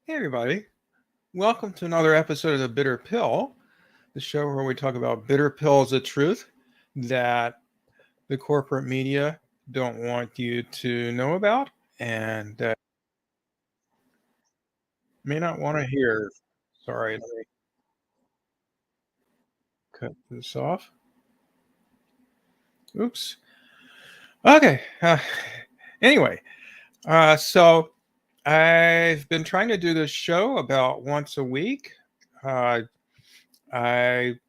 Hey, everybody. Welcome to another episode of The Bitter Pill, the show where we talk about bitter pills of truth that the corporate media don't want you to know about and that may not want to hear. Sorry, let me cut this off. Oops. Okay. Anyway, so I've been trying to do this show about once a week. Uh, I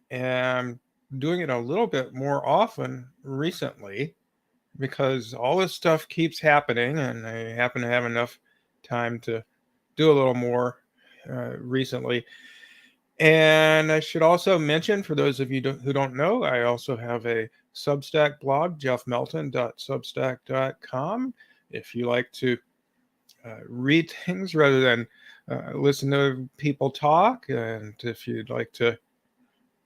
am doing it a little bit more often recently because all this stuff keeps happening, and I happen to have enough time to do a little more recently. And I should also mention, for those of you who don't know, I also have a Substack blog, jeffmelton.substack.com. If you like to read things rather than listen to people talk, and if you'd like to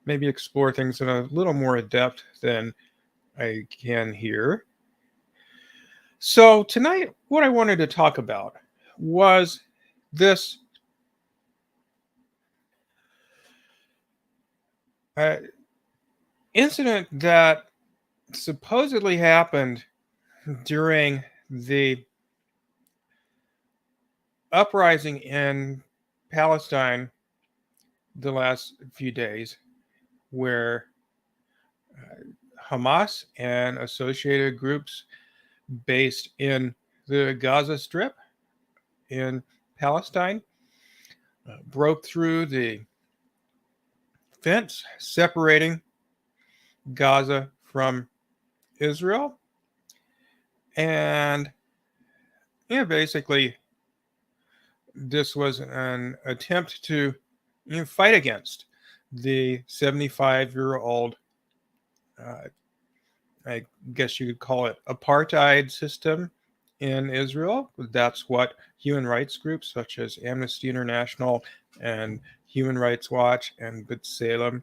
maybe explore things in a little more depth than I can here. So tonight, what I wanted to talk about was this uh, incident that supposedly happened during the uprising in Palestine the last few days, where Hamas and associated groups based in the Gaza Strip in Palestine broke through the fence separating Gaza from Israel. And basically, this was an attempt to fight against the 75-year-old, I guess you could call it apartheid system in Israel. That's what human rights groups such as Amnesty International and Human Rights Watch and B'Tselem,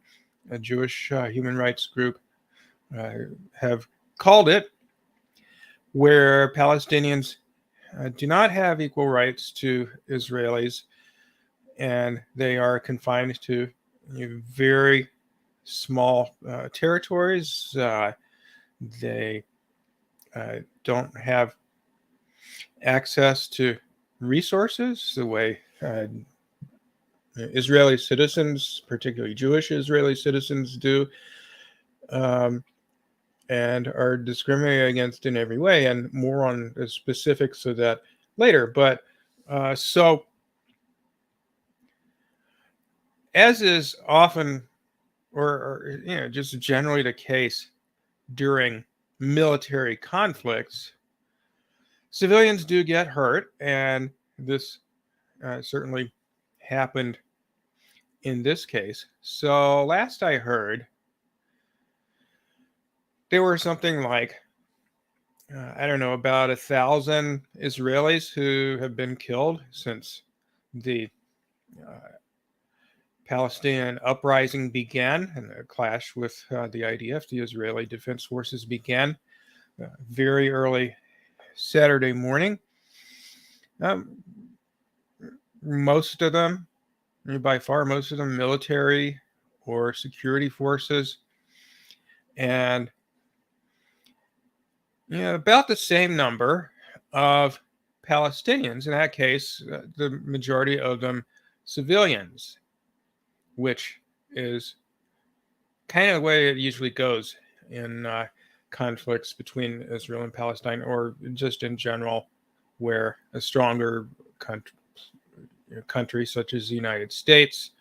a Jewish human rights group, have called it, where Palestinians do not have equal rights to Israelis, and they are confined to very small territories. They don't have access to resources the way Israeli citizens, particularly Jewish Israeli citizens, do, and are discriminated against in every way. And more on the specifics of that later. But so, as is often, or just generally the case during military conflicts, civilians do get hurt, and this certainly happened in this case. So last I heard, there were something like, I don't know, about 1,000 Israelis who have been killed since the Palestinian uprising began, and a clash with the IDF, the Israeli Defense Forces, began very early Saturday morning. Most of them, by far most of them, military or security forces, and about the same number of Palestinians. In that case, the majority of them civilians, which is kind of the way it usually goes in conflicts between Israel and Palestine, or just in general, where a stronger country such as the United States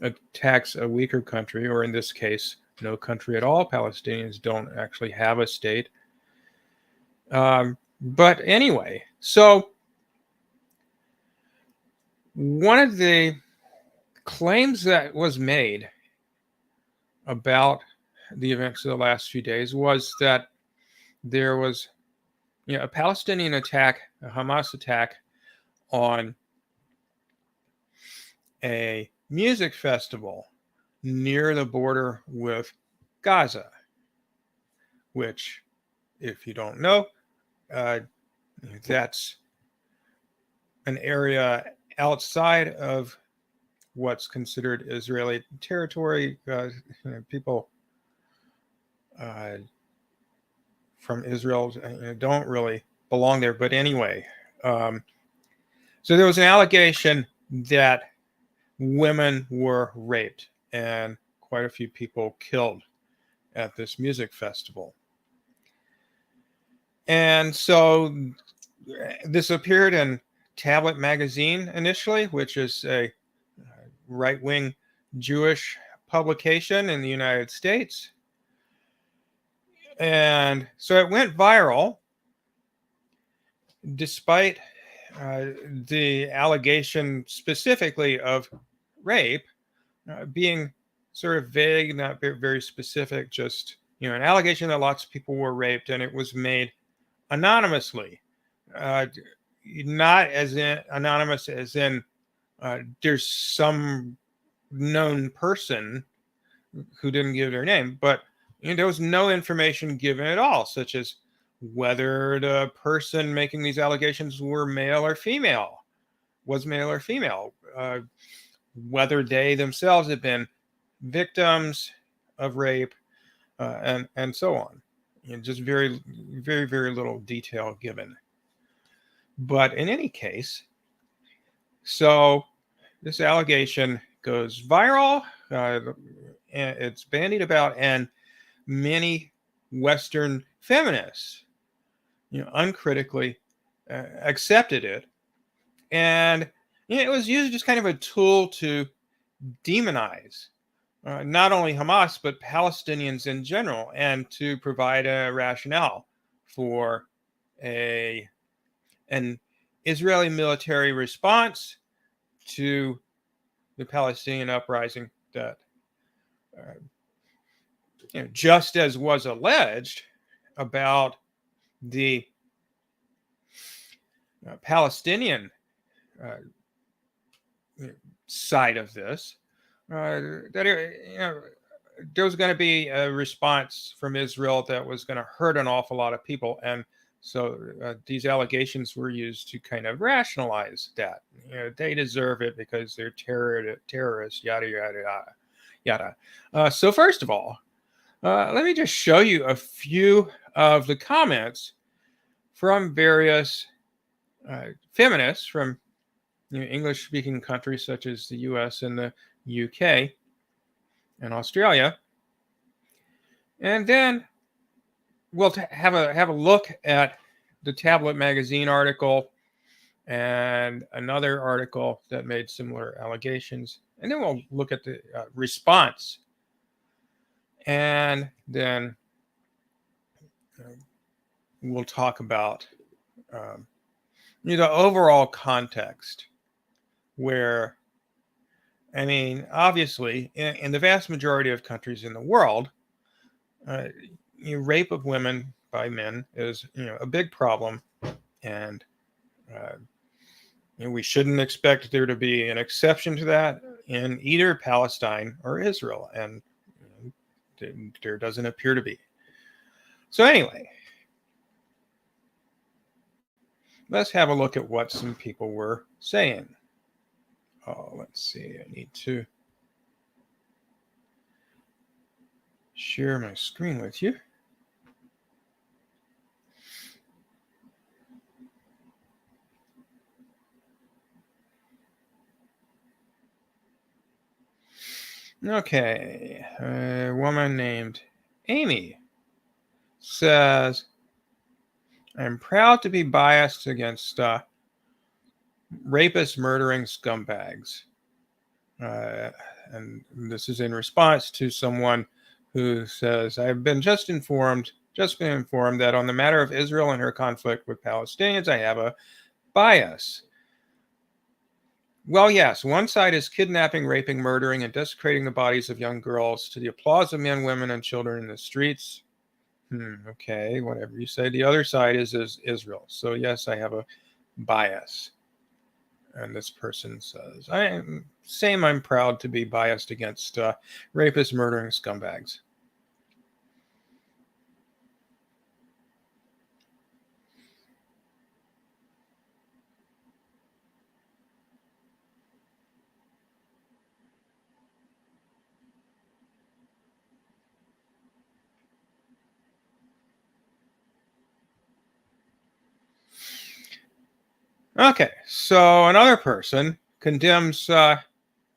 attacks a weaker country, or in this case, no country at all. Palestinians don't actually have a state. But anyway, so one of the claims that was made about the events of the last few days was that there was a Palestinian attack, a Hamas attack on a music festival near the border with Gaza, which, if you don't know, that's an area outside of what's considered Israeli territory. People from Israel don't really belong there. But anyway, so there was an allegation that women were raped and quite a few people killed at this music festival. And so this appeared in Tablet magazine initially, which is a right-wing Jewish publication in the United States. And so it went viral despite the allegation specifically of rape being sort of vague, not very specific, just an allegation that lots of people were raped, and it was made anonymously, not as in anonymous as in there's some known person who didn't give their name, but there was no information given at all, such as whether the person making these allegations was male or female, whether they themselves had been victims of rape, and so on. Just very, very, very little detail given. But in any case, so this allegation goes viral. And it's bandied about, and many Western feminists, uncritically accepted it, and it was used as kind of a tool to demonize not only Hamas but Palestinians in general, and to provide a rationale for an Israeli military response to the Palestinian uprising that, just as was alleged about the Palestinian side of this, that there was going to be a response from Israel that was going to hurt an awful lot of people, and so these allegations were used to kind of rationalize that. They deserve it because they're terrorists, yada yada yada. So first of all, let me just show you a few of the comments from various feminists from English-speaking countries such as the U.S. and the UK and Australia, and then we'll have a look at the Tablet magazine article and another article that made similar allegations, and then we'll look at the response, and then we'll talk about the overall context, where, obviously, in the vast majority of countries in the world, rape of women by men is, a big problem, and we shouldn't expect there to be an exception to that in either Palestine or Israel, and there doesn't appear to be. So anyway, let's have a look at what some people were saying. Let's see. I need to share my screen with you. Okay. A woman named Amy says, I'm proud to be biased against rapist murdering scumbags. And this is in response to someone who says, I've been just been informed that on the matter of Israel and her conflict with Palestinians, I have a bias. Well, yes, one side is kidnapping, raping, murdering, and desecrating the bodies of young girls to the applause of men, women, and children in the streets. Okay, whatever you say. The other side is Israel. So yes, I have a bias. And this person says, I'm proud to be biased against rapists murdering scumbags. Okay, so another person condemns the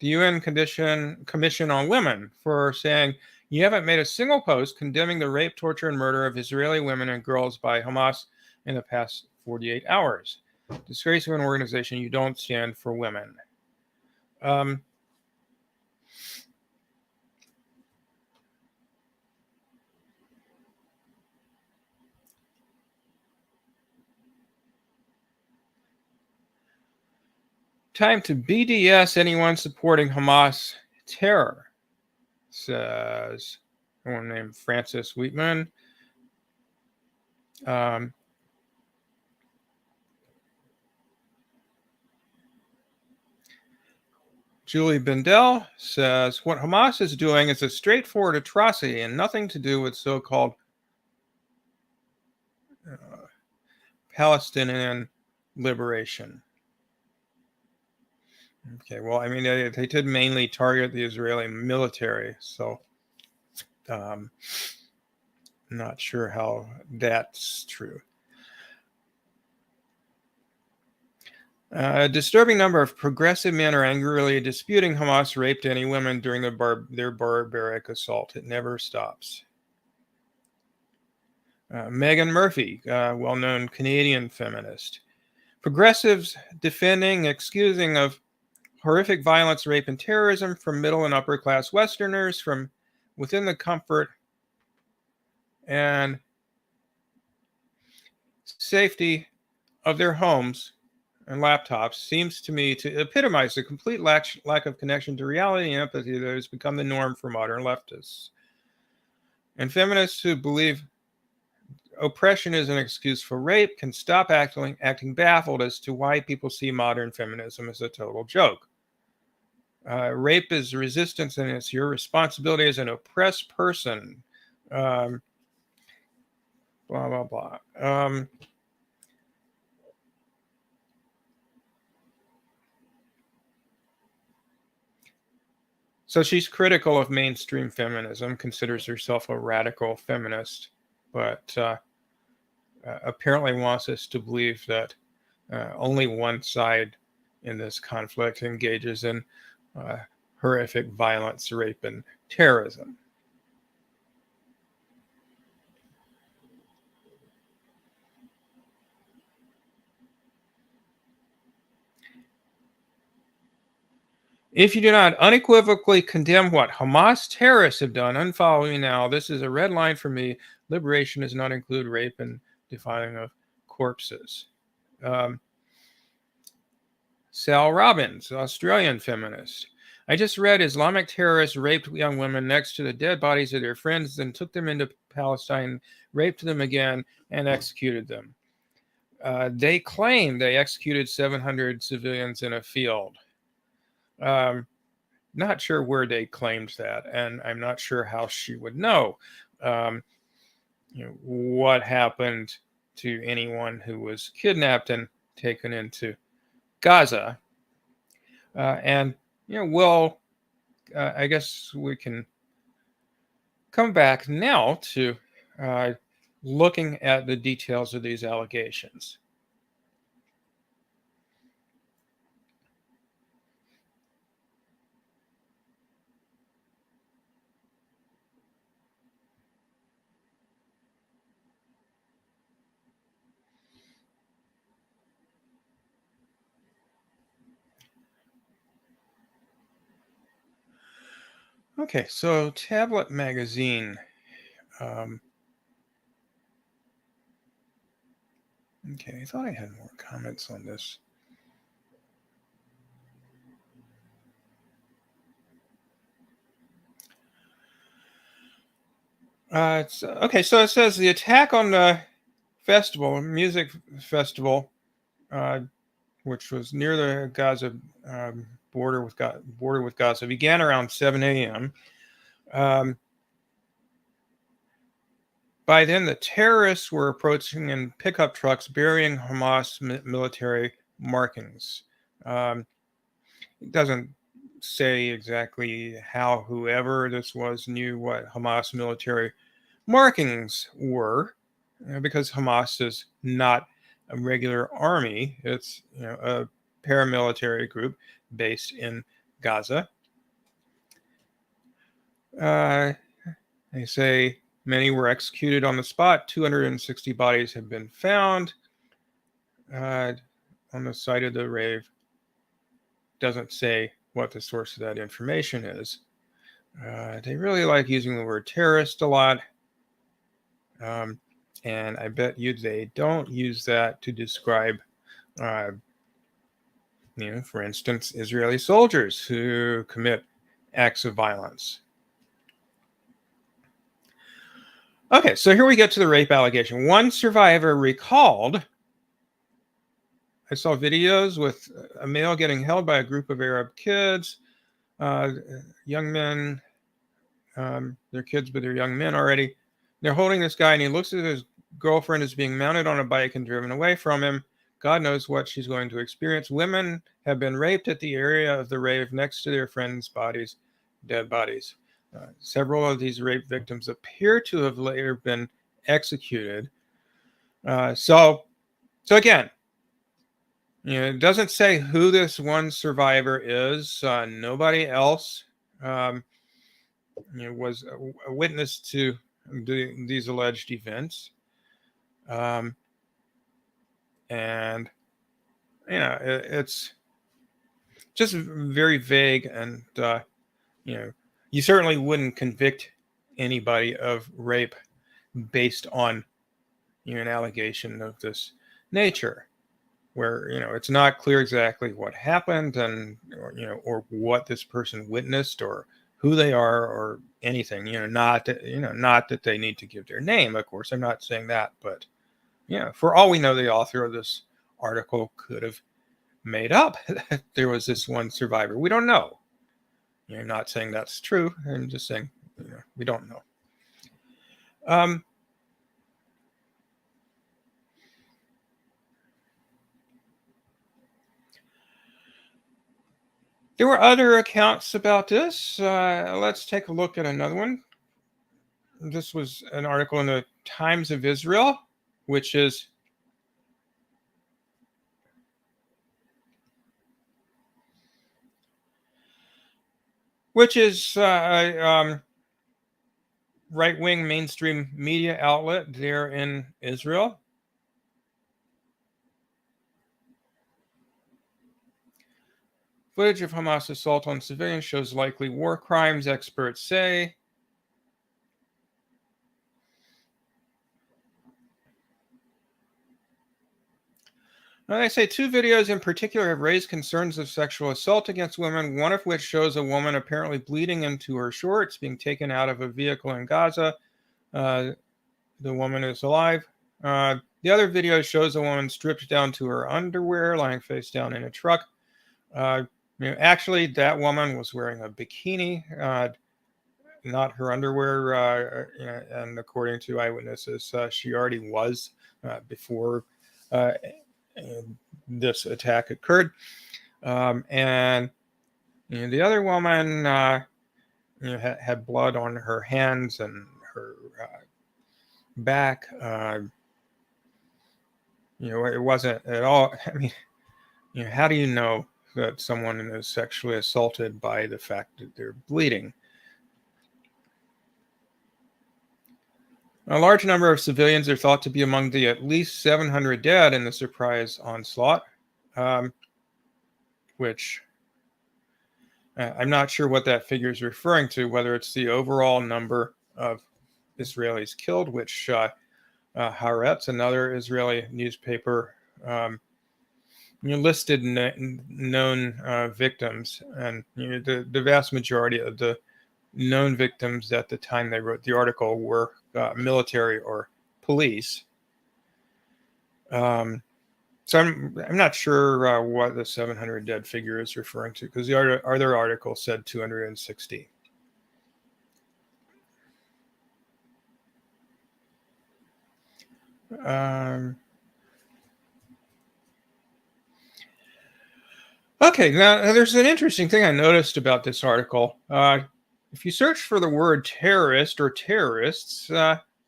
UN Commission on Women for saying, "You haven't made a single post condemning the rape, torture, and murder of Israeli women and girls by Hamas in the past 48 hours. Disgrace of an organization, you don't stand for women." Um, Time to BDS anyone supporting Hamas terror, says someone named Francis Wheatman. Um, Julie Bindel says, "What Hamas is doing is a straightforward atrocity and nothing to do with so-called uh, Palestinian liberation." Okay, well, I mean, they did mainly target the Israeli military, so um, not sure how that's true. A disturbing number of progressive men are angrily disputing Hamas raped any women during their barbaric assault. It never stops. Megan Murphy, well-known Canadian feminist. Progressives defending, excusing of horrific violence, rape, and terrorism from middle and upper class Westerners from within the comfort and safety of their homes and laptops seems to me to epitomize the complete lack of connection to reality and empathy that has become the norm for modern leftists. And feminists who believe oppression is an excuse for rape can stop acting baffled as to why people see modern feminism as a total joke. Rape is resistance, and it's your responsibility as an oppressed person. Um, blah, blah, blah. So she's critical of mainstream feminism, considers herself a radical feminist, but apparently wants us to believe that only one side in this conflict engages in horrific violence, rape, and terrorism. If you do not unequivocally condemn what Hamas terrorists have done, unfollow me now. This is a red line for me. Liberation does not include rape and defiling of corpses. Um, Sal Robbins, Australian feminist. I just read Islamic terrorists raped young women next to the dead bodies of their friends, then took them into Palestine, raped them again, and executed them. They claim they executed 700 civilians in a field. Um, Not sure where they claimed that, and I'm not sure how she would know, um, what happened to anyone who was kidnapped and taken into Gaza. And we'll I guess we can come back now to uh, looking at the details of these allegations. Okay, so Tablet Magazine. Um, okay, I thought I had more comments on this. Okay, so it says the attack on the music festival, uh, which was near the Gaza border with Gaza, began around 7 a.m. Um, by then, the terrorists were approaching in pickup trucks, burying Hamas military markings. It doesn't say exactly how whoever this was knew what Hamas military markings were, because Hamas is not a regular army. It's a paramilitary group based in Gaza. They say many were executed on the spot. 260 bodies have been found on the site of the rave. Doesn't say what the source of that information is. They really like using the word terrorist a lot. And I bet you they don't use that to describe, for instance, Israeli soldiers who commit acts of violence. Okay, so here we get to the rape allegation. One survivor recalled, I saw videos with a male getting held by a group of Arab kids, young men, they're kids, but they're young men already. They're holding this guy, and he looks at his girlfriend as being mounted on a bike and driven away from him. God knows what she's going to experience. Women have been raped at the area of the rave next to their friends' bodies, dead bodies. Several of these rape victims appear to have later been executed. So again, it doesn't say who this one survivor is. Nobody else was a witness to these alleged events. And it's just very vague, and you certainly wouldn't convict anybody of rape based on an allegation of this nature, where it's not clear exactly what happened, and or what this person witnessed, or who they are, or anything. Not that they need to give their name, of course. I'm not saying that, but for all we know, the author of this article could have made up that there was this one survivor. We don't know. I'm not saying that's true. I'm just saying we don't know. There were other accounts about this. Let's take a look at another one. This was an article in the Times of Israel, which is a right-wing mainstream media outlet there in Israel. Footage of Hamas assault on civilians shows likely war crimes, experts say. Now, they say two videos in particular have raised concerns of sexual assault against women, one of which shows a woman apparently bleeding into her shorts being taken out of a vehicle in Gaza. The woman is alive. The other video shows a woman stripped down to her underwear, lying face down in a truck. Actually, that woman was wearing a bikini, not her underwear. And according to eyewitnesses, she already was before this attack occurred. And the other woman had blood on her hands and her back. It wasn't at all. I mean, how do you know that someone is sexually assaulted by the fact that they're bleeding? A large number of civilians are thought to be among the at least 700 dead in the surprise onslaught, which I'm not sure what that figure is referring to, whether it's the overall number of Israelis killed, which Haaretz, another Israeli newspaper, listed known victims, and the vast majority of the known victims at the time they wrote the article were military or police. So I'm not sure what the 700 dead figure is referring to, because the other article said 260. Okay, now there's an interesting thing I noticed about this article. If you search for the word terrorist or terrorists,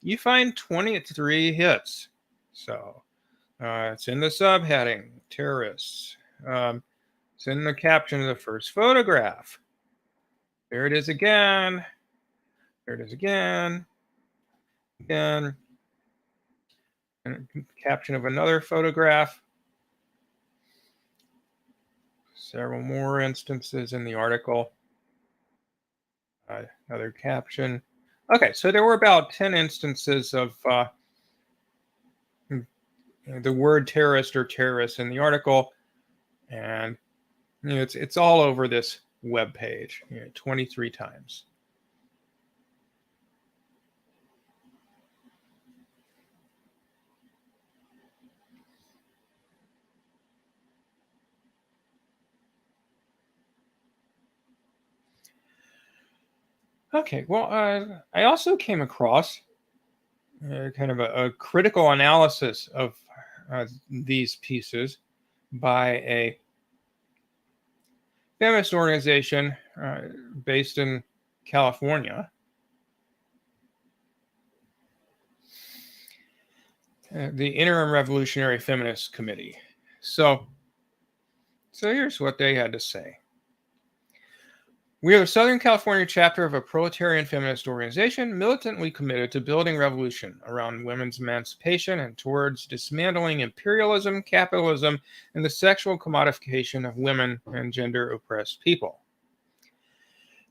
you find 23 hits. So It's in the subheading, terrorists. It's in the caption of the first photograph. There it is again. There it is again. Again. And caption of another photograph. Several more instances in the article. Another caption. Okay, so there were about 10 instances of the word terrorist or terrorists in the article, and it's all over this web page, 23 times. Okay, well, I also came across kind of a critical analysis of these pieces by a feminist organization based in California. The Interim Revolutionary Feminist Committee. So here's what they had to say. We are the Southern California chapter of a proletarian feminist organization militantly committed to building revolution around women's emancipation and towards dismantling imperialism, capitalism, and the sexual commodification of women and gender oppressed people.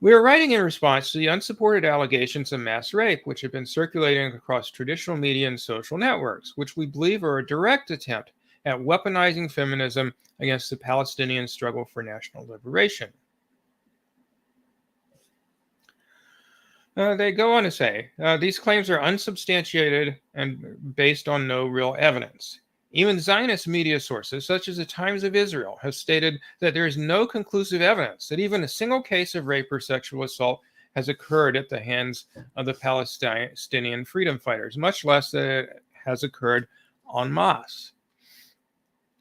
We are writing in response to the unsupported allegations of mass rape, which have been circulating across traditional media and social networks, which we believe are a direct attempt at weaponizing feminism against the Palestinian struggle for national liberation. They go on to say, these claims are unsubstantiated and based on no real evidence. Even Zionist media sources, such as the Times of Israel, have stated that there is no conclusive evidence that even a single case of rape or sexual assault has occurred at the hands of the Palestinian freedom fighters, much less that it has occurred en masse.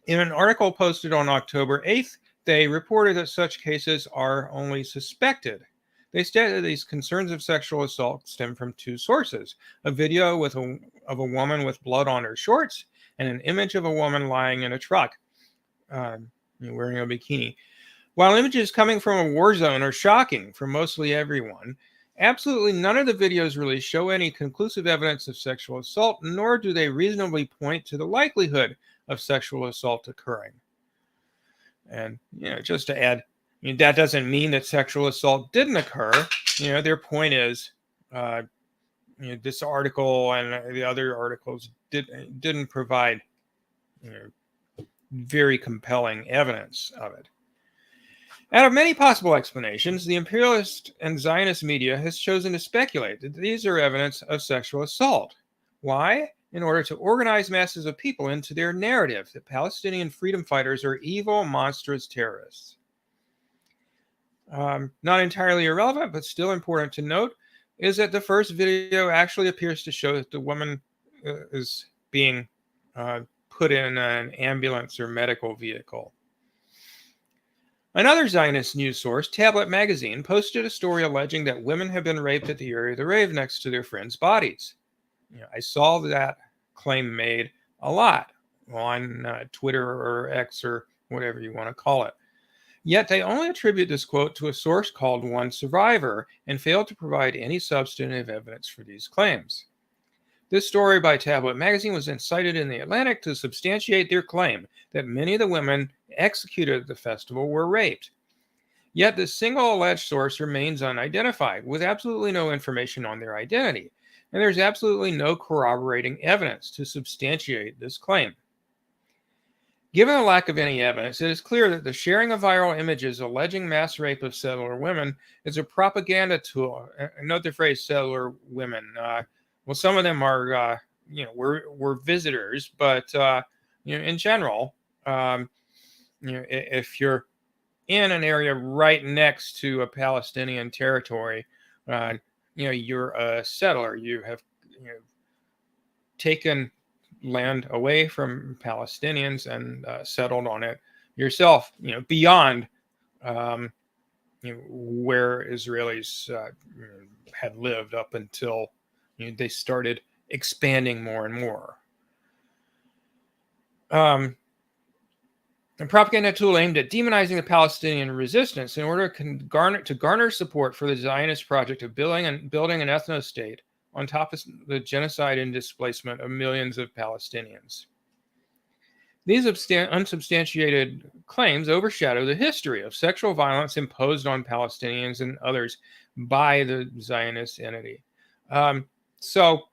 In an article posted on October 8th, they reported that such cases are only suspected. They stated that these concerns of sexual assault stem from two sources: a video of a woman with blood on her shorts and an image of a woman lying in a truck wearing a bikini. While images coming from a war zone are shocking for mostly everyone, absolutely none of the videos really show any conclusive evidence of sexual assault, nor do they reasonably point to the likelihood of sexual assault occurring. And just to add, that doesn't mean that sexual assault didn't occur. Their point is, this article and the other articles didn't provide very compelling evidence of it. Out of many possible explanations, the imperialist and Zionist media has chosen to speculate that these are evidence of sexual assault. Why? In order to organize masses of people into their narrative that Palestinian freedom fighters are evil, monstrous terrorists. Not entirely irrelevant, but still important to note, is that the first video actually appears to show that the woman is being put in an ambulance or medical vehicle. Another Zionist news source, Tablet Magazine, posted a story alleging that women have been raped at the area of the rave next to their friends' bodies. I saw that claim made a lot on Twitter or X or whatever you want to call it. Yet they only attribute this quote to a source called One Survivor and fail to provide any substantive evidence for these claims. This story by Tablet Magazine was then cited in The Atlantic to substantiate their claim that many of the women executed at the festival were raped. Yet this single alleged source remains unidentified, with absolutely no information on their identity, and there's absolutely no corroborating evidence to substantiate this claim. Given the lack of any evidence, it is clear that the sharing of viral images alleging mass rape of settler women is a propaganda tool. Note the phrase settler women. Well, some of them are, we're visitors, but, in general, if you're in an area right next to a Palestinian territory, you're a settler. You have taken land away from Palestinians and settled on it yourself, beyond where Israelis had lived up until they started expanding more and more. A propaganda tool aimed at demonizing the Palestinian resistance in order to garner support for the Zionist project of building an ethno-state on top of the genocide and displacement of millions of Palestinians. These unsubstantiated claims overshadow the history of sexual violence imposed on Palestinians and others by the Zionist entity. So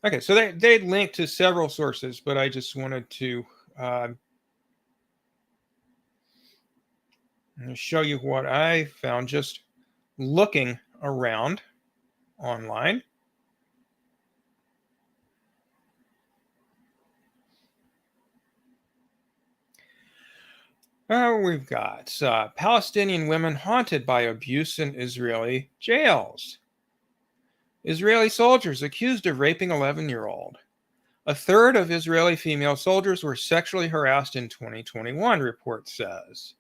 they link to several sources, but I just wanted to show you what I found just looking around online. We've got Palestinian women haunted by abuse in Israeli jails. Israeli soldiers accused of raping 11-year-old. A third of Israeli female soldiers were sexually harassed in 2021, report says.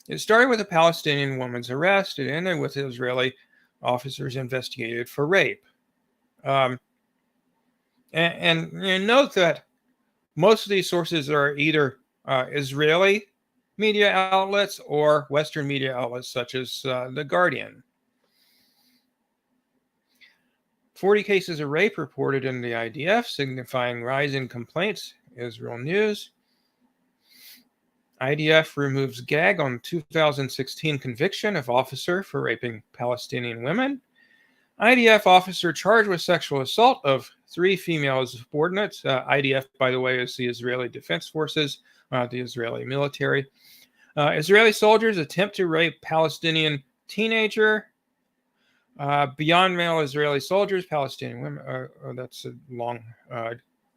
It started with a Palestinian woman's arrest. It ended with Israeli officers investigated for rape. And note that most of these sources are either Israeli media outlets or Western media outlets such as The Guardian. 40 cases of rape reported in the IDF, signifying rise in complaints, Israel News. IDF removes gag on 2016 conviction of officer for raping Palestinian women. IDF officer charged with sexual assault of 3 female subordinates. IDF, by the way, is the Israeli Defense Forces, the Israeli military. Israeli soldiers attempt to rape Palestinian teenager. Beyond male Israeli soldiers, Palestinian women. That's a long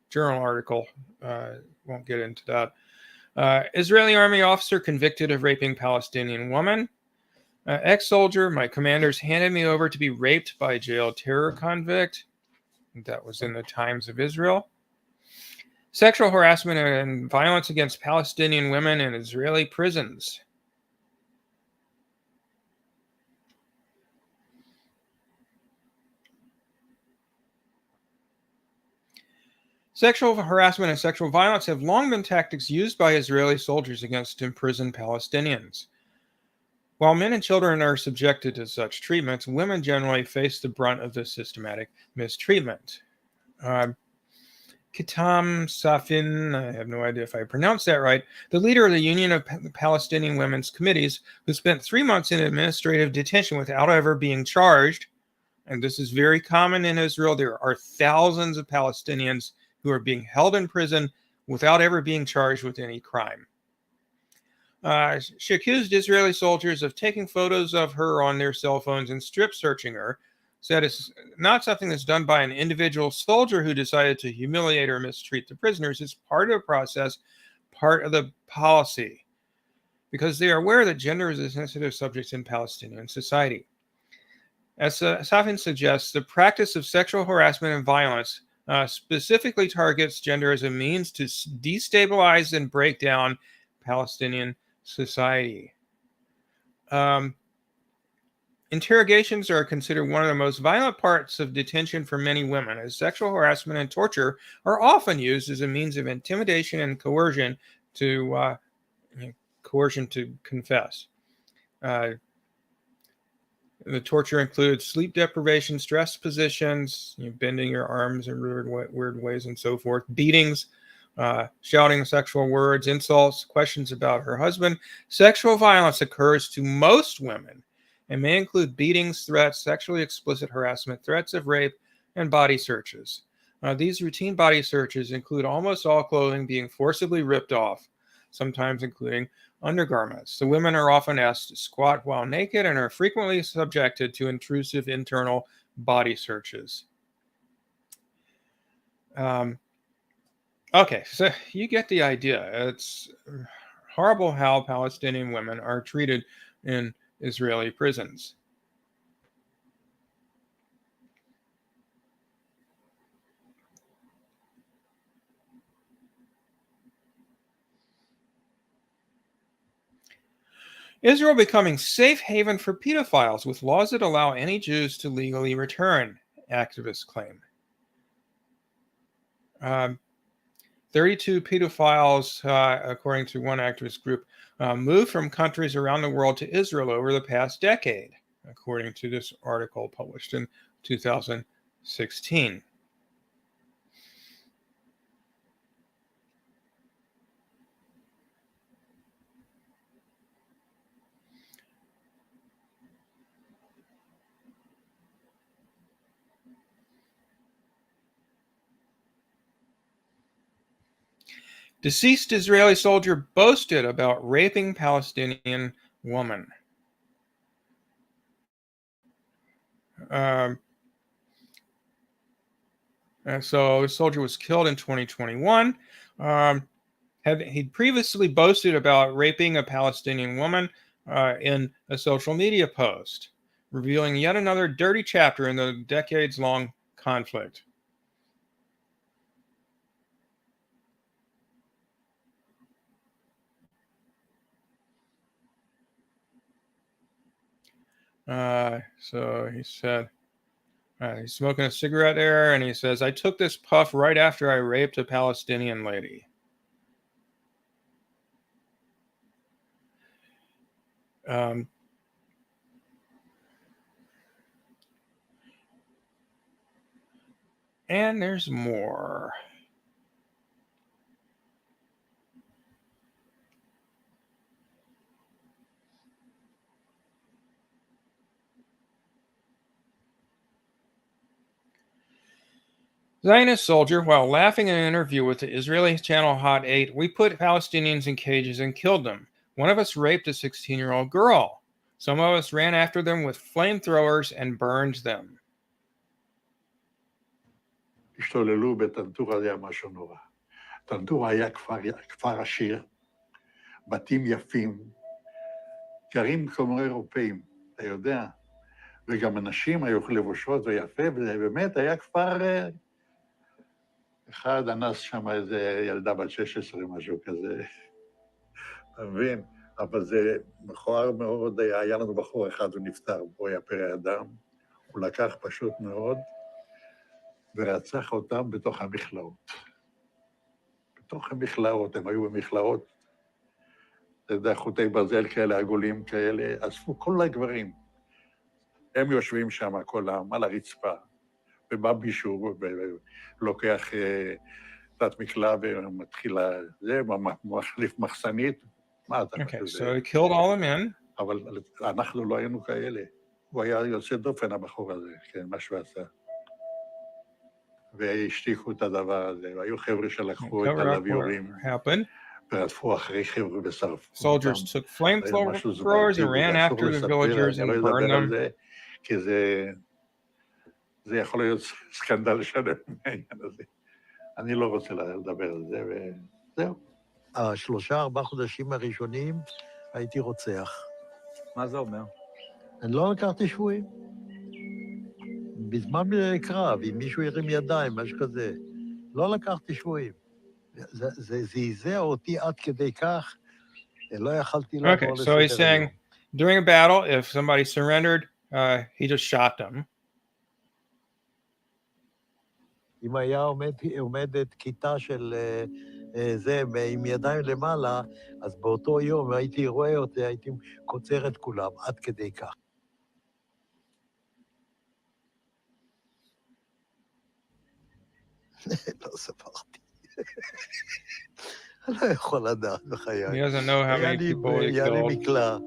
journal article. Won't get into that. Israeli army officer convicted of raping Palestinian woman. Ex-soldier, my commanders handed me over to be raped by jail terror convict. That was in the Times of Israel. Sexual harassment and violence against Palestinian women in Israeli prisons. Sexual harassment and sexual violence have long been tactics used by Israeli soldiers against imprisoned Palestinians. While men and children are subjected to such treatments, women generally face the brunt of this systematic mistreatment. Kitam Safin, I have no idea if I pronounced that right, the leader of the Union of Palestinian Women's Committees, who spent 3 months in administrative detention without ever being charged, and this is very common in Israel. There are thousands of Palestinians who are being held in prison without ever being charged with any crime. She accused Israeli soldiers of taking photos of her on their cell phones and strip searching her. Said it's not something that's done by an individual soldier who decided to humiliate or mistreat the prisoners. It's part of the process, part of the policy, because they are aware that gender is a sensitive subject in Palestinian society. As Safin suggests, the practice of sexual harassment and violence specifically targets gender as a means to destabilize and break down Palestinian society. Interrogations are considered one of the most violent parts of detention for many women, as sexual harassment and torture are often used as a means of intimidation and coercion to confess. The torture includes sleep deprivation, stress positions, bending your arms in weird ways, and so forth, beatings, shouting sexual words, insults, questions about her husband. Sexual violence occurs to most women and may include beatings, threats, sexually explicit harassment, threats of rape, and body searches. These routine body searches include almost all clothing being forcibly ripped off, sometimes including undergarments. The women are often asked to squat while naked and are frequently subjected to intrusive internal body searches. Okay, so you get the idea. It's horrible how Palestinian women are treated in Israeli prisons. Israel becoming safe haven for pedophiles with laws that allow any Jews to legally return. activists claim. 32 pedophiles, according to one activist group, moved from countries around the world to Israel over the past decade, according to this article published in 2016. Deceased Israeli soldier boasted about raping Palestinian woman. So the soldier was killed in 2021. He'd previously boasted about raping a Palestinian woman in a social media post, revealing yet another dirty chapter in the decades-long conflict. So he said, he's smoking a cigarette there, and he says, "I took this puff right after I raped a Palestinian lady." And there's more. Zionist soldier, while laughing in an interview with the Israeli channel Hot 8, "We put Palestinians in cages and killed them. One of us raped a 16-year-old girl. Some of us ran after them with flamethrowers and burned them." השתוללו בטנטורה, היה משהו נורא. טנטורה היה כפר עשיר, בתים יפים, גרים כמו אירופאים, אתה יודע, וגם אנשים היו לבושות ויפה, וזה באמת היה כפר... אחד אנס שם איזה ילדה בת 16, משהו כזה, אתה מבין? אבל זה מכוער מאוד, היה לנו בחור אחד, הוא נפטר, הוא היה פרא אדם, הוא לקח פשוט מאוד, ורצח אותם בתוך המכלאות. בתוך המכלאות, הם היו במכלאות, אתה יודע, חוטי ברזל כאלה, עגולים כאלה, אספו כל הגברים. הם יושבים שם, כולם, על הרצפה, ובא מישהו, ולוקח תת מקלע, ומתחיל זה, מחליף מחסנית, מה אתה חושב? Okay, so he killed all the men. אבל אנחנו לא היינו כאלה. הוא היה יוצא דופן, הבחור הזה, כן, מה שהוא עשה. והשתיקו את הדבר הזה, והיו חבר'ה שלקחו את הלוויורים, ורדפו אחרי חבר'ה ושרפו. Soldiers took flamethrowers and ran after the villagers and burned them. כי זה יכול להיות סקנדל שלם מהעניין הזה. אני לא רוצה לדבר על זה, וזהו. 3-4 חודשים הראשונים הייתי רוצח. מה זה אומר? אני לא לקחתי שבויים. בזמן קרב, אם מישהו ירים ידיים, משהו כזה, לא לקחתי שבויים. זה זעזע אותי עד כדי כך, לא יכלתי לעבור לסדר. Okay, so he's saying, during a battle, if somebody surrendered, he just shot them. אם היה עומדת כיתה של זה, עם ידיים למעלה, אז באותו יום הייתי רואה אותי, הייתי קוצר את כולם, עד כדי כך. לא ספרתי. אני לא יכול לדעת בחיי. He doesn't know how many people he היה לי killed. מקלע.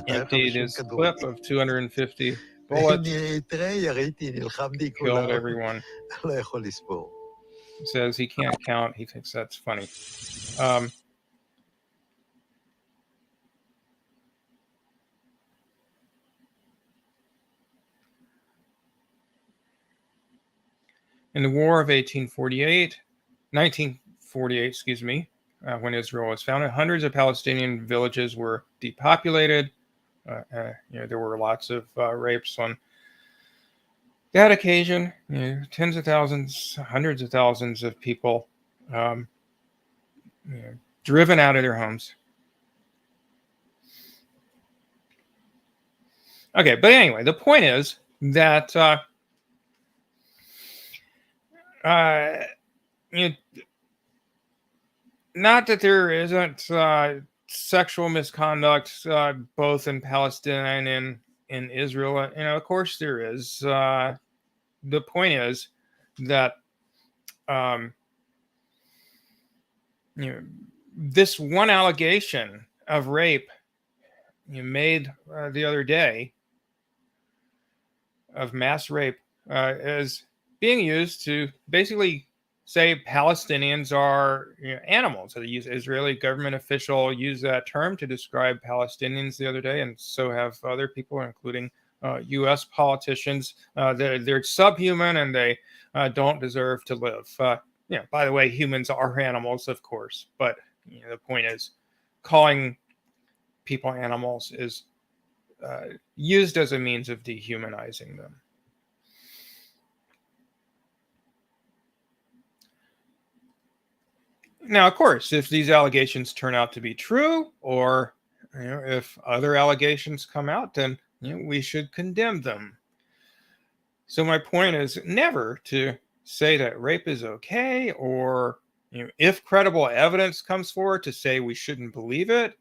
Emptied his clip of 250 bullets. תראה, יראיתי, נלחמתי כולם. Killed everyone. לא יכול לספור. He says he can't count. He thinks that's funny. In the War of 1948, when Israel was founded, hundreds of Palestinian villages were depopulated. There were lots of rapes on that occasion. Tens of thousands, hundreds of thousands of people driven out of their homes. Okay, but anyway, the point is that Uh, you not that there isn't sexual misconduct both in Palestine and in Israel. Of course there is. The point is that um, this one allegation of rape made the other day of mass rape is being used to basically say Palestinians are animals. So they use Israeli government official use that term to describe Palestinians the other day, and so have other people, including U.S. politicians. They're subhuman and they don't deserve to live. By the way, humans are animals, of course, but the point is, calling people animals is used as a means of dehumanizing them. Now, of course, if these allegations turn out to be true, or if other allegations come out, then we should condemn them. So my point is never to say that rape is okay, or if credible evidence comes forward, to say we shouldn't believe it.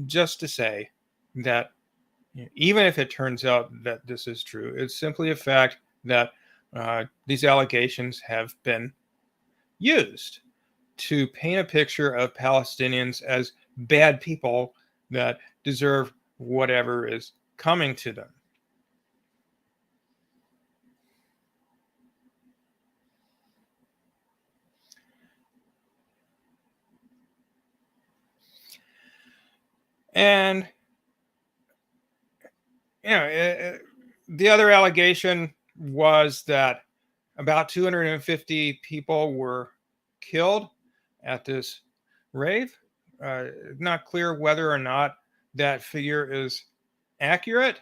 Just to say that even if it turns out that this is true, it's simply a fact that these allegations have been used to paint a picture of Palestinians as bad people that deserve whatever is coming to them. And the other allegation was that about 250 people were killed at this rave. Not clear whether or not that figure is accurate,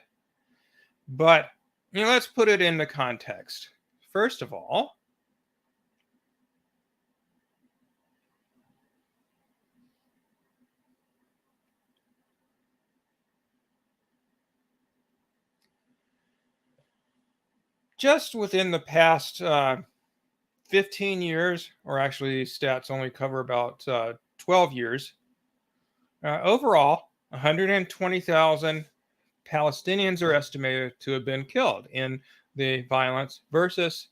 but let's put it into context. First of all, just within the past 15 years, or actually stats only cover about 12 years, overall, 120,000 Palestinians are estimated to have been killed in the violence versus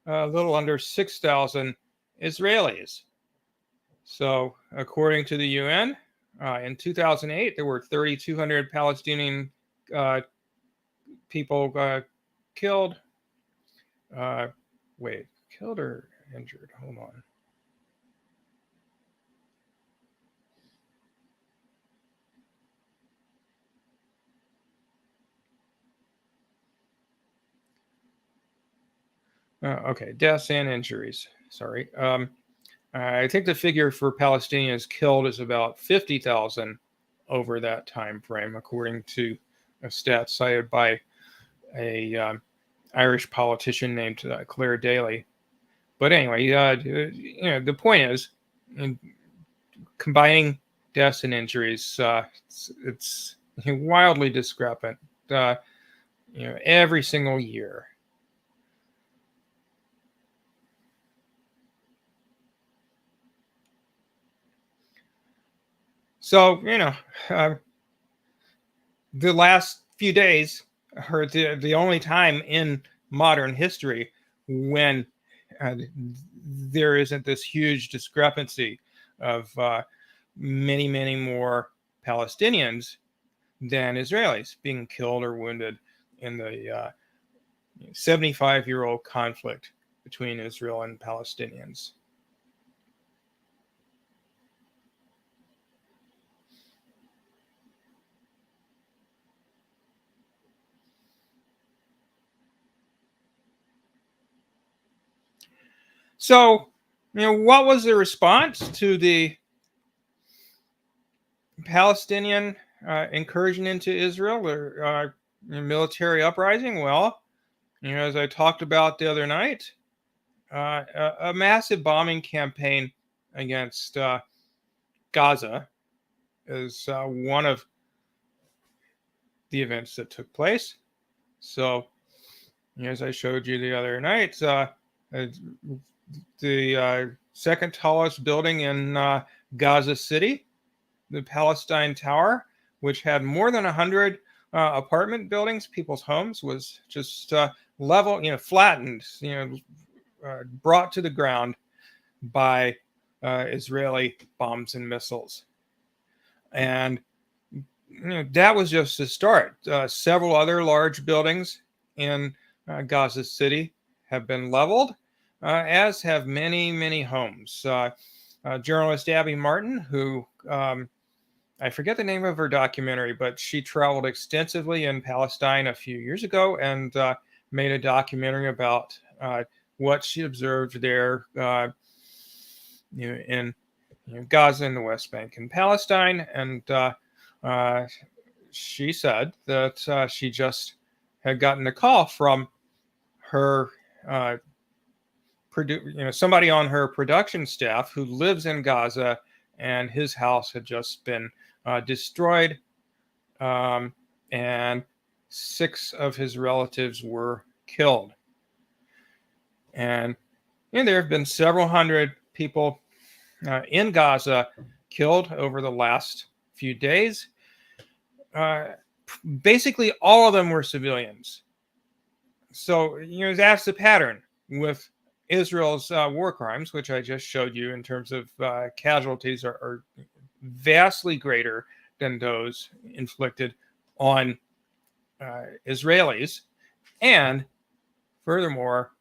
a little under 6,000 Israelis. So, according to the UN, in 2008, there were 3,200 Palestinian people killed. Killed or injured? Hold on. Okay, deaths and injuries. Sorry. I think the figure for Palestinians killed is about 50,000 over that time frame, according to a stat cited by a Irish politician named Claire Daly. But anyway, the point is, in combining deaths and injuries, it's wildly discrepant. Every single year. So, the last few days are the only time in modern history when there isn't this huge discrepancy of many, many more Palestinians than Israelis being killed or wounded in the 75-year-old conflict between Israel and Palestinians. So, what was the response to the Palestinian incursion into Israel or military uprising? Well, as I talked about the other night, a massive bombing campaign against Gaza is one of the events that took place. So, as I showed you the other night, the second tallest building in Gaza City, the Palestine Tower, which had more than 100 apartment buildings, people's homes, was just level, flattened, brought to the ground by Israeli bombs and missiles. And that was just the start. Several other large buildings in Gaza City have been leveled, as have many, many homes. Journalist Abby Martin, who I forget the name of her documentary, but she traveled extensively in Palestine a few years ago and made a documentary about what she observed there in Gaza and the West Bank and Palestine. And she said that she just had gotten a call from her, somebody on her production staff who lives in Gaza, and his house had just been destroyed, and 6 of his relatives were killed. And there have been several hundred people in Gaza killed over the last few days. Basically, all of them were civilians. So, that's the pattern with Israel's war crimes, which I just showed you in terms of casualties are vastly greater than those inflicted on Israelis. And furthermore,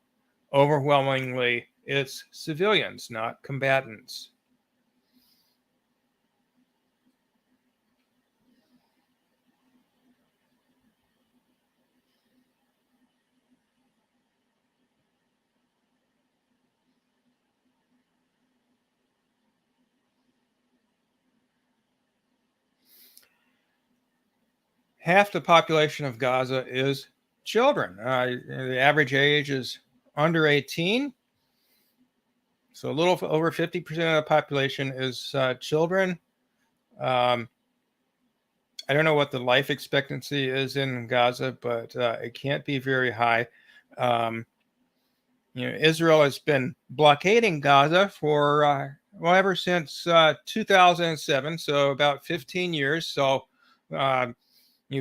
overwhelmingly, it's civilians, not combatants. Half the population of Gaza is children. The average age is under 18. So a little over 50% of the population is children. I don't know what the life expectancy is in Gaza, but it can't be very high. Israel has been blockading Gaza for, ever since 2007, so about 15 years. So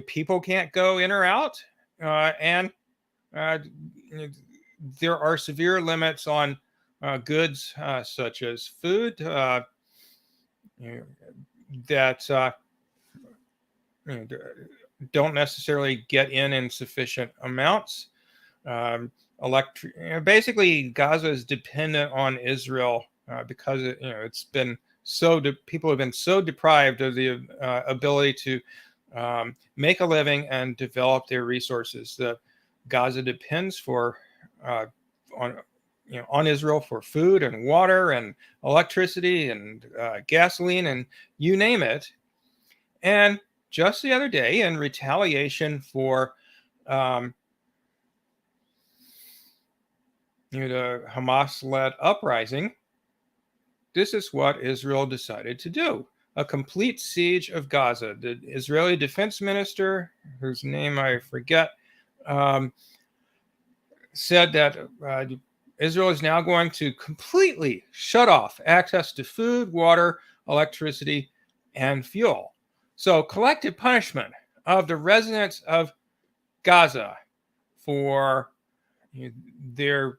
people can't go in or out, and there are severe limits on goods such as food that don't necessarily get in sufficient amounts. Basically, Gaza is dependent on Israel because it's been people have been so deprived of the ability to make a living and develop their resources that Gaza depends on Israel for food and water and electricity and gasoline and you name it. And just the other day, in retaliation for the Hamas-led uprising, this is what Israel decided to do. A complete siege of Gaza. The Israeli defense minister, whose name I forget, said that Israel is now going to completely shut off access to food, water, electricity, and fuel. So collective punishment of the residents of Gaza for their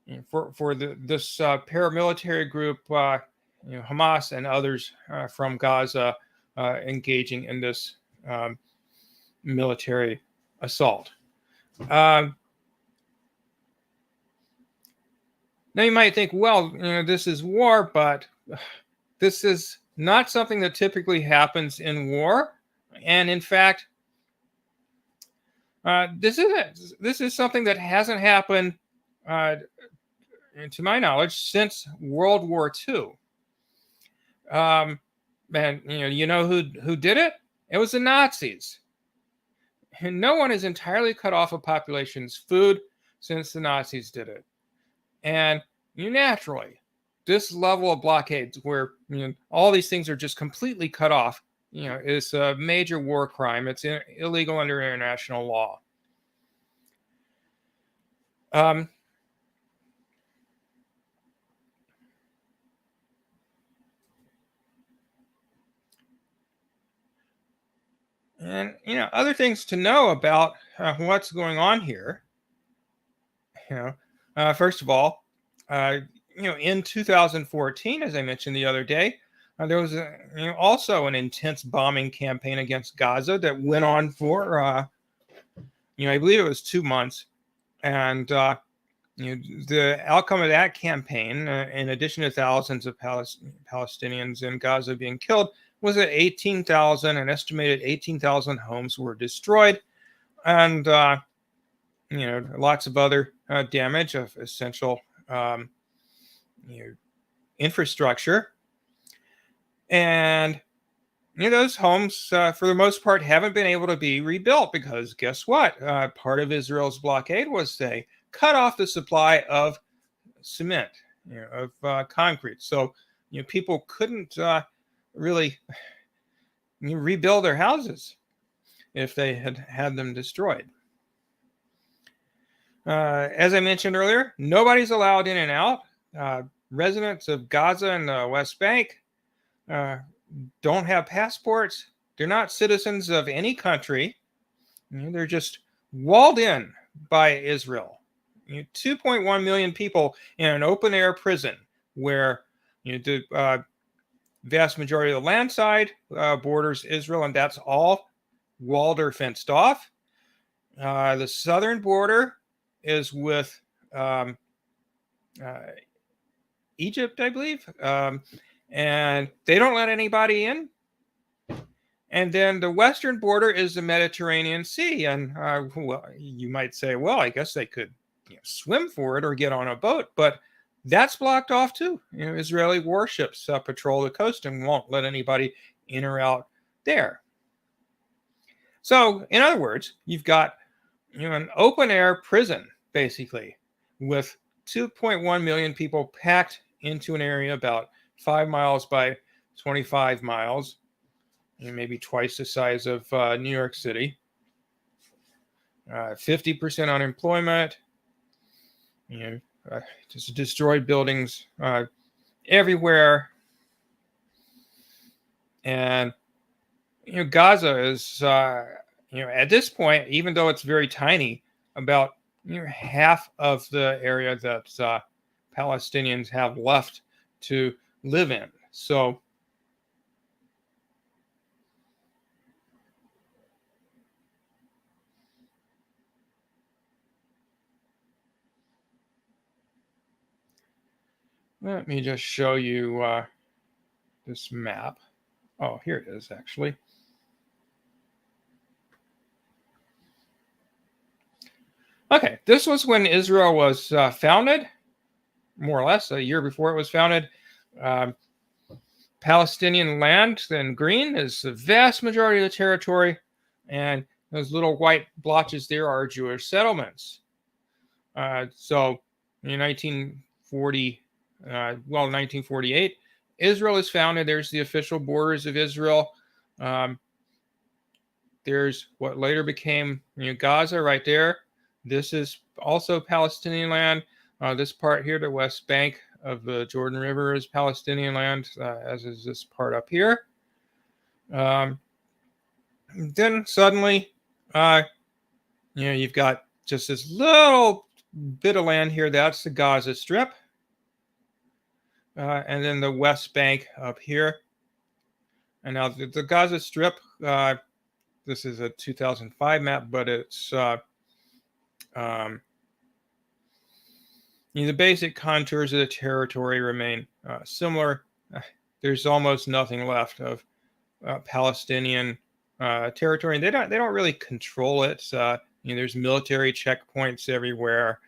this paramilitary group, Hamas and others from Gaza engaging in this military assault. Now you might think, well, this is war, but this is not something that typically happens in war. And in fact, this is something that hasn't happened, to my knowledge, since World War II. And who did it? It was the Nazis. And no one has entirely cut off a population's food since the Nazis did it. And naturally, this level of blockades where all these things are just completely cut off is a major war crime. It's illegal under international law. And other things to know about what's going on here. First of all, in 2014, as I mentioned the other day, there was also an intense bombing campaign against Gaza that went on for I believe it was 2 months, and the outcome of that campaign, in addition to thousands of Palestinians in Gaza being killed, was that an estimated 18,000 homes were destroyed, and lots of other damage of essential infrastructure. And those homes, for the most part, haven't been able to be rebuilt because guess what? Part of Israel's blockade was they cut off the supply of cement, of concrete. So people couldn't really rebuild their houses if they had them destroyed. As I mentioned earlier, nobody's allowed in and out. Residents of Gaza and the West Bank don't have passports. They're not citizens of any country. They're just walled in by Israel. 2.1 million people in an open-air prison where the vast majority of the land side borders Israel, and that's all walled or fenced off. The southern border is with Egypt, I believe, and they don't let anybody in. And then the western border is the Mediterranean Sea, and well, you might say, well, I guess they could swim for it or get on a boat, but that's blocked off too. Israeli warships patrol the coast and won't let anybody in or out there. So, in other words, you've got an open-air prison, basically, with 2.1 million people packed into an area about 5 miles by 25 miles, maybe twice the size of New York City. 50% unemployment. Just destroyed buildings everywhere. And Gaza is at this point, even though it's very tiny, about half of the area that Palestinians have left to live in. So let me just show you this map. Oh, here it is, actually. Okay, this was when Israel was founded, more or less a year before it was founded. Palestinian land, in green, is the vast majority of the territory, and those little white blotches there are Jewish settlements. So in 1948, Israel is founded. There's the official borders of Israel. There's what later became Gaza right there. This is also Palestinian land. This part here, the West Bank of the Jordan River, is Palestinian land, as is this part up here. Then suddenly, you've got just this little bit of land here. That's the Gaza Strip. And then the West Bank up here. And now the Gaza Strip, this is a 2005 map, but it's the basic contours of the territory remain similar. There's almost nothing left of Palestinian territory, and they don't really control it. There's military checkpoints everywhere,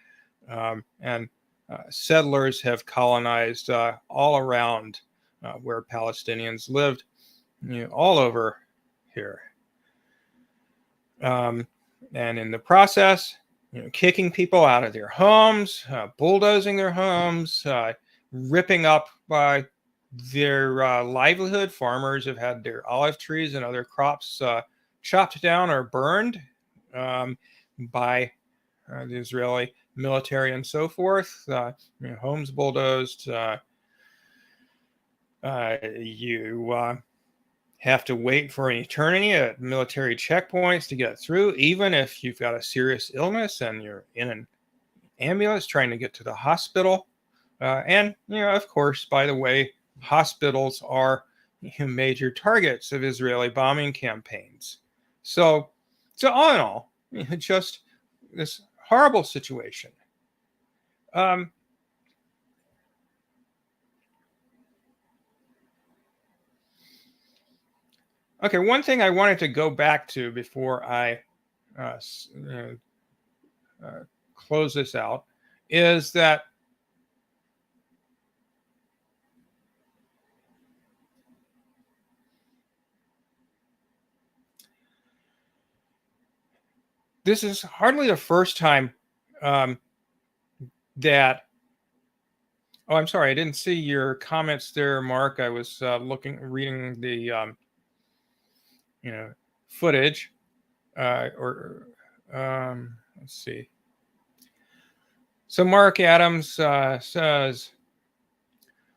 and settlers have colonized all around where Palestinians lived, all over here. And in the process, kicking people out of their homes, bulldozing their homes, ripping up their livelihood. Farmers have had their olive trees and other crops chopped down or burned by the Israeli military and so forth. Homes bulldozed. You have to wait for an eternity at military checkpoints to get through, even if you've got a serious illness and you're in an ambulance trying to get to the hospital. And, of course, by the way, hospitals are major targets of Israeli bombing campaigns. So all in all, just this horrible situation. Okay, one thing I wanted to go back to before I close this out is that this is hardly the first time that. Oh, I'm sorry, I didn't see your comments there, Mark. I was reading the footage. Let's see. So Mark Adams says,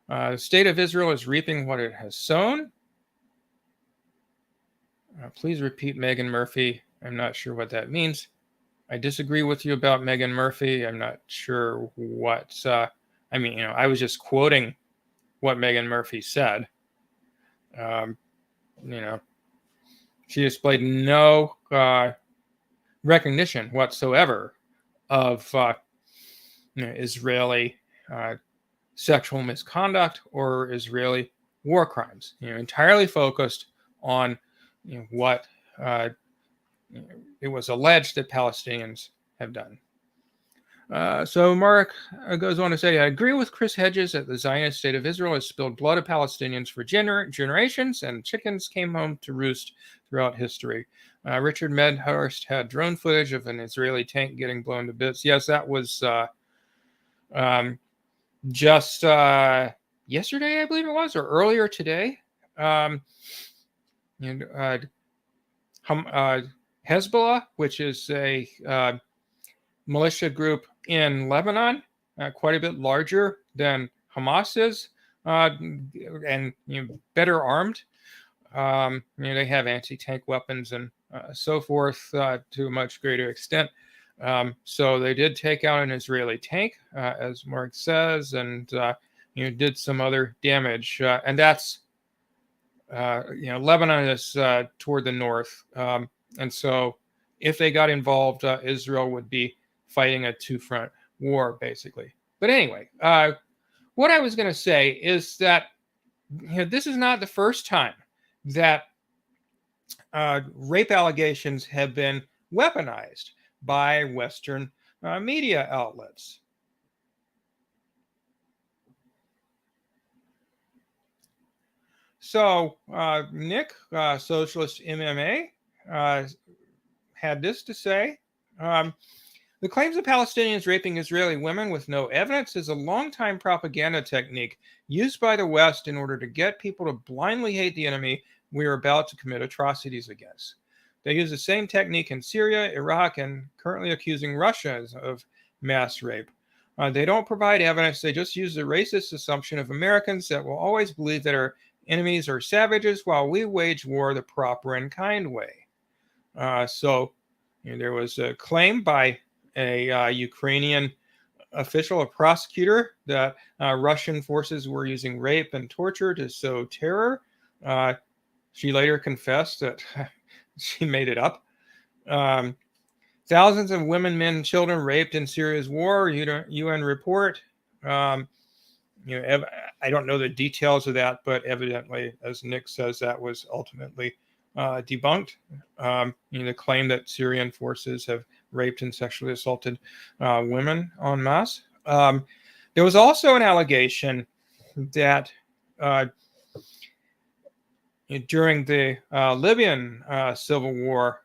the state of Israel is reaping what it has sown. Please repeat Megan Murphy. I'm not sure what that means. I disagree with you about Megan Murphy. I'm not sure what. I was just quoting what Megan Murphy said. She displayed no recognition whatsoever of Israeli sexual misconduct or Israeli war crimes. Entirely focused on what it was alleged that Palestinians have done. So Mark goes on to say, I agree with Chris Hedges that the Zionist state of Israel has spilled blood of Palestinians for generations, and chickens came home to roost throughout history. Richard Medhurst had drone footage of an Israeli tank getting blown to bits. Yes, that was just yesterday, I believe it was, or earlier today. Hezbollah, which is a militia group in Lebanon, quite a bit larger than Hamas is, and better armed. They have anti-tank weapons and so forth to a much greater extent. So they did take out an Israeli tank, as Mark says, and did some other damage. And that's Lebanon is toward the north, and so if they got involved, Israel would be fighting a two-front war, basically. But anyway, what I was going to say is that this is not the first time that rape allegations have been weaponized by Western media outlets. So Nick, Socialist MMA, had this to say. The claims of Palestinians raping Israeli women with no evidence is a long-time propaganda technique used by the West in order to get people to blindly hate the enemy we are about to commit atrocities against. They use the same technique in Syria, Iraq, and currently accusing Russia of mass rape. They don't provide evidence. They just use the racist assumption of Americans that will always believe that our enemies are savages while we wage war the proper and kind way. So there was a claim by a Ukrainian official, a prosecutor, that Russian forces were using rape and torture to sow terror. She later confessed that she made it up. Thousands of women, men, and children raped in Syria's war, UN report. I don't know the details of that, but evidently, as Nick says, that was ultimately debunked. The claim that Syrian forces have raped and sexually assaulted women en masse. There was also an allegation that during the Libyan civil war,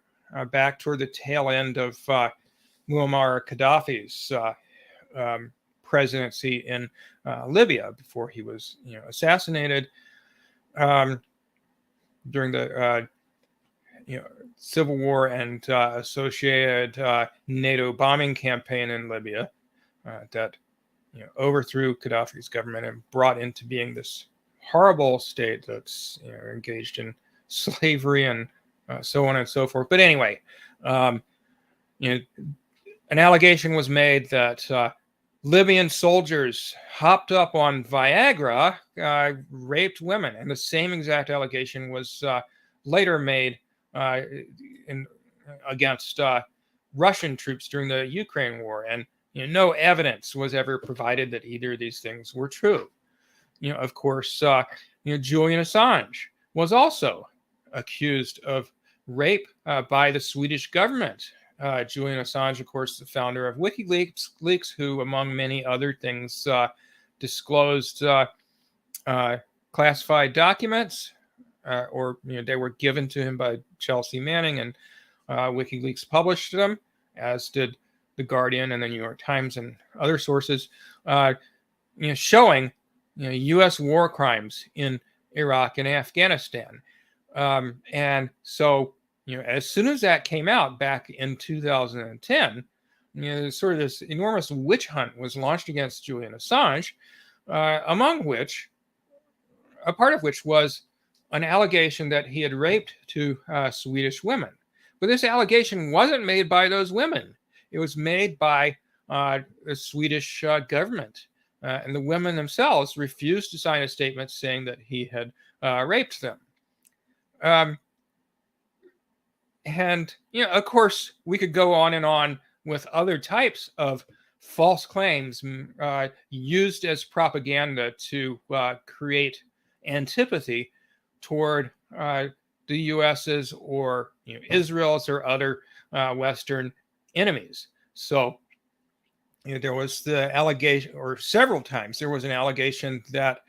back toward the tail end of Muammar Gaddafi's presidency in Libya before he was assassinated during the civil war and associated NATO bombing campaign in Libya that overthrew Gaddafi's government and brought into being this horrible state that's engaged in slavery and so on and so forth. But anyway, an allegation was made that Libyan soldiers hopped up on Viagra, raped women, and the same exact allegation was later made against Russian troops during the Ukraine war, and no evidence was ever provided that either of these things were true. Of course, Julian Assange was also accused of rape by the Swedish government. Julian Assange, of course, the founder of WikiLeaks, who, among many other things, disclosed classified documents, or they were given to him by Chelsea Manning, and WikiLeaks published them, as did The Guardian and the New York Times and other sources, showing U.S. war crimes in Iraq and Afghanistan. And so, as soon as that came out back in 2010, sort of this enormous witch hunt was launched against Julian Assange, among which, a part of which was an allegation that he had raped two Swedish women. But this allegation wasn't made by those women. It was made by the Swedish government. And the women themselves refused to sign a statement saying that he had raped them. And, of course, we could go on with other types of false claims used as propaganda to create antipathy toward the U.S.'s or Israel's or other Western enemies. So there was the allegation, or several times there was an allegation that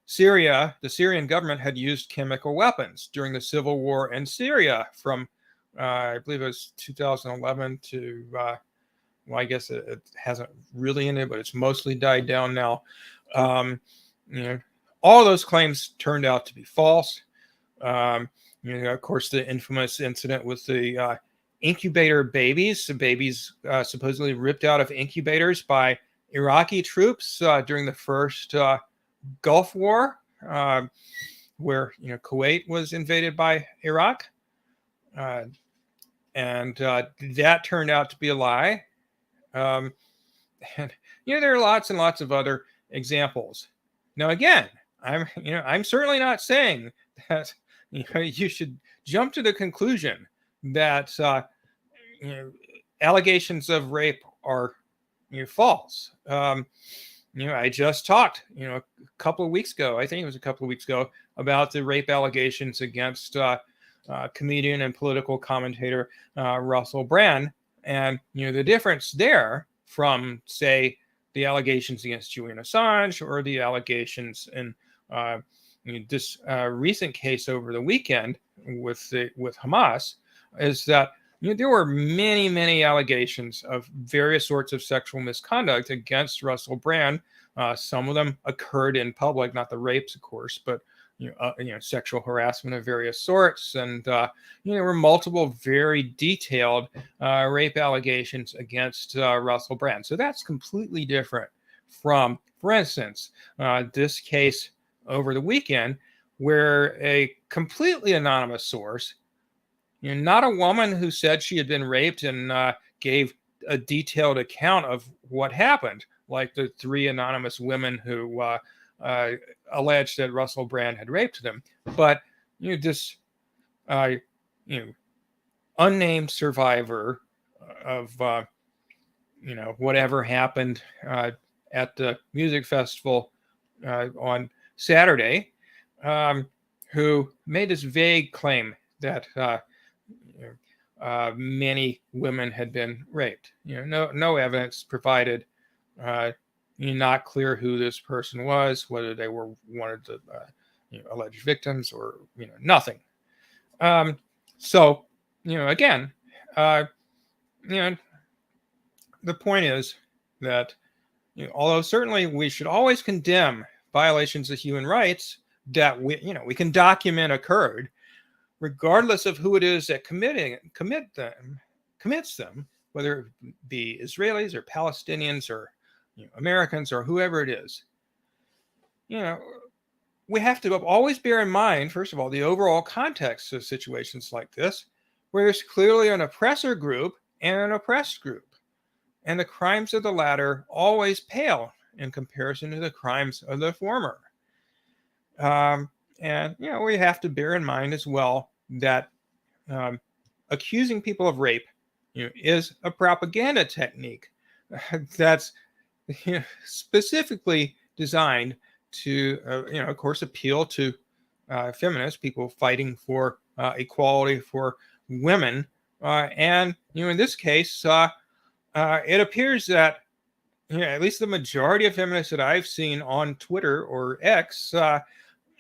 Syria, the Syrian government, had used chemical weapons during the civil war in Syria from, I believe it was 2011 to, well, I guess it hasn't really ended, but it's mostly died down now. All those claims turned out to be false. Of course, the infamous incident with the incubator babies, the babies supposedly ripped out of incubators by Iraqi troops during the first Gulf War, where Kuwait was invaded by Iraq, and that turned out to be a lie. And there are lots and lots of other examples. Now, again, I'm certainly not saying that you should jump to the conclusion that allegations of rape are false. I just talked a couple of weeks ago, I think it was a couple of weeks ago, about the rape allegations against comedian and political commentator Russell Brand, and the difference there from, say, the allegations against Julian Assange or the allegations in this recent case over the weekend with Hamas is that there were many, many allegations of various sorts of sexual misconduct against Russell Brand. Some of them occurred in public, not the rapes, of course, but sexual harassment of various sorts, and there were multiple very detailed rape allegations against Russell Brand. So that's completely different from, for instance, this case over the weekend, where a completely anonymous source, not a woman who said she had been raped and gave a detailed account of what happened, like the three anonymous women who alleged that Russell Brand had raped them, but this unnamed survivor of whatever happened at the music festival on Saturday, who made this vague claim that many women had been raped. No evidence provided. Not clear who this person was, whether they were one of the alleged victims or nothing. So again, the point is that although certainly we should always condemn violations of human rights that we can document occurred, regardless of who it is that commits them, whether it be Israelis or Palestinians or Americans or whoever it is. We have to always bear in mind, first of all, the overall context of situations like this, where there's clearly an oppressor group and an oppressed group. And the crimes of the latter always pale in comparison to the crimes of the former. And we have to bear in mind as well that accusing people of rape is a propaganda technique that's specifically designed to, of course, appeal to feminists, people fighting for equality for women. And in this case, it appears that at least the majority of feminists that I've seen on Twitter or X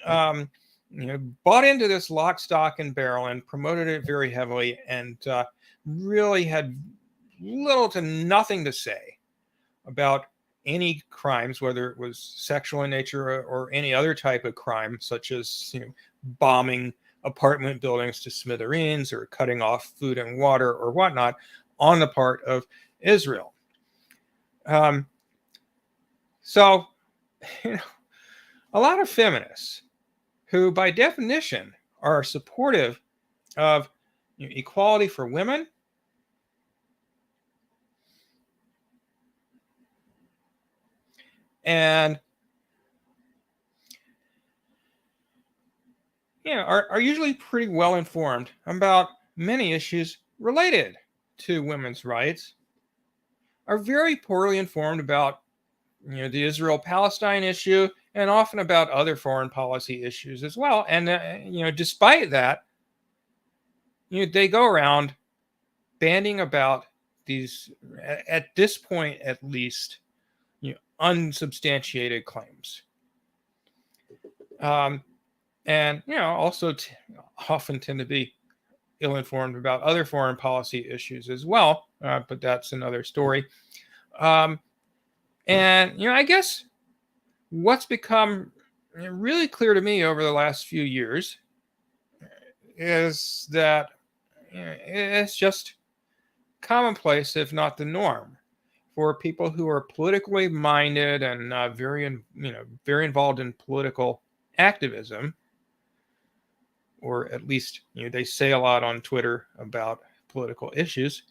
bought into this lock, stock, and barrel and promoted it very heavily, and really had little to nothing to say about any crimes, whether it was sexual in nature or any other type of crime, such as bombing apartment buildings to smithereens or cutting off food and water or whatnot on the part of Israel. So, a lot of feminists who, by definition, are supportive of equality for women, and are usually pretty well informed about many issues related to women's rights, are very poorly informed about the Israel-Palestine issue, and often about other foreign policy issues as well. And despite that, they go around banding about these, at this point at least, unsubstantiated claims. And also often tend to be ill-informed about other foreign policy issues as well, but that's another story. And I guess what's become really clear to me over the last few years is that it's just commonplace, if not the norm, for people who are politically minded and very involved in political activism, or at least they say a lot on Twitter about political issues,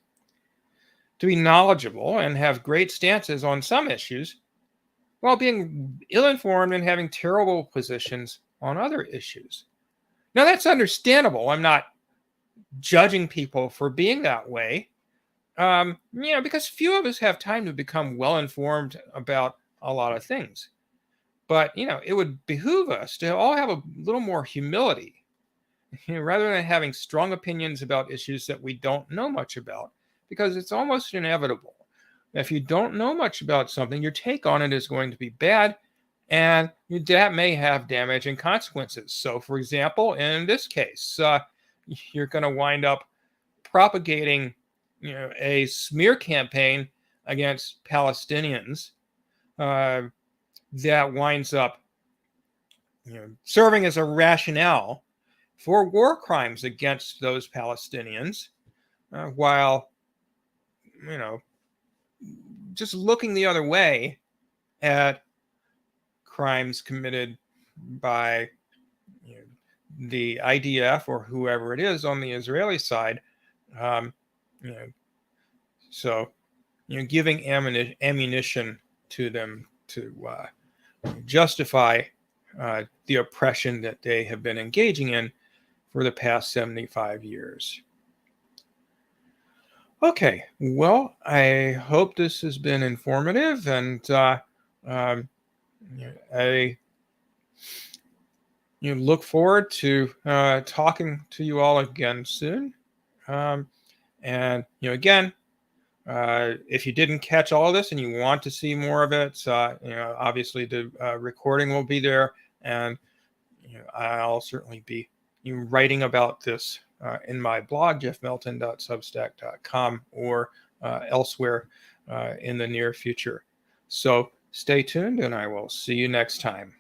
to be knowledgeable and have great stances on some issues, while being ill-informed and having terrible positions on other issues. Now, that's understandable. I'm not judging people for being that way, because few of us have time to become well-informed about a lot of things. But, it would behoove us to all have a little more humility, rather than having strong opinions about issues that we don't know much about, because it's almost inevitable. If you don't know much about something, your take on it is going to be bad, and that may have damaging consequences. So, for example, in this case, you're going to wind up propagating, a smear campaign against Palestinians that winds up, serving as a rationale for war crimes against those Palestinians, while, just looking the other way at crimes committed by the IDF or whoever it is on the Israeli side. So giving ammunition to them to justify the oppression that they have been engaging in for the past 75 years. Okay, well, I hope this has been informative, and I look forward to talking to you all again soon. And again, if you didn't catch all of this and you want to see more of it, obviously the recording will be there, and I'll certainly be writing about this in my blog, jeffmelton.substack.com, or elsewhere in the near future. So stay tuned, and I will see you next time.